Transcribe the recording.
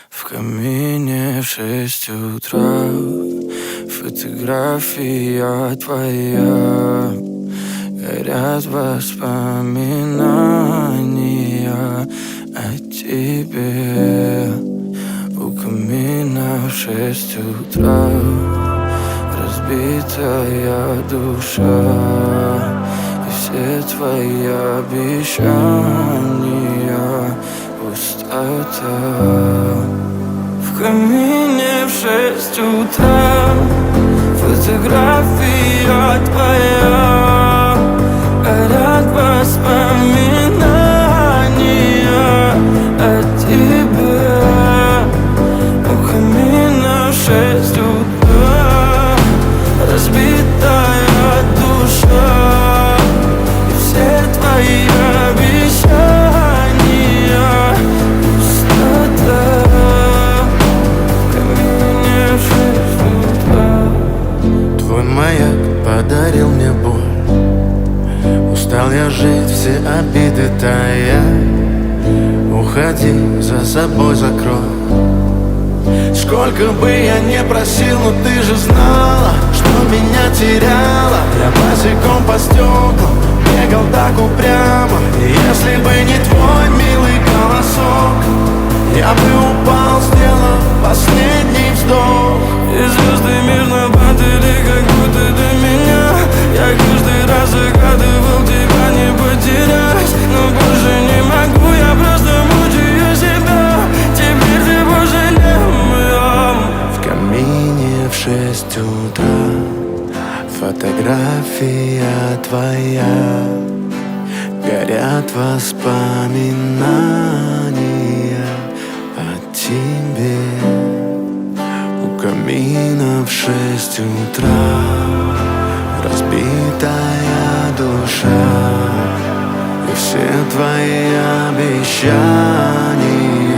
В камине в 6 утра фотография твоя. Горят воспоминания о тебе. У камина в 6 утра разбитая душа. И все твои обещания пустота. В камине в 6 утра фотография твоя. Горят воспоминания о тебе. У камина в 6 утра разбитая душа. И все твои обещания пустота. В камине в 6 утра. Твой маяк подарил мне боль. Устал я жить, все обиды тая. Уходи, за собой закрой. Сколько бы я не просил, но ты же знала, что меня теряла. Я босиком по стеклам бегал так упрямо. И если бы не твой милый голосок, я бы упал, сделав последний вздох. И звезды мирно падали, как будто до меня. Я каждый раз загадывал тебя не потерять, но больше не могу, я просто мучаю себя. Теперь ты пожалел моем. В камине в 6 утра фотография твоя. Горят воспоминания о тебе. У камина в 6 утра разбитая душа. И все твои обещания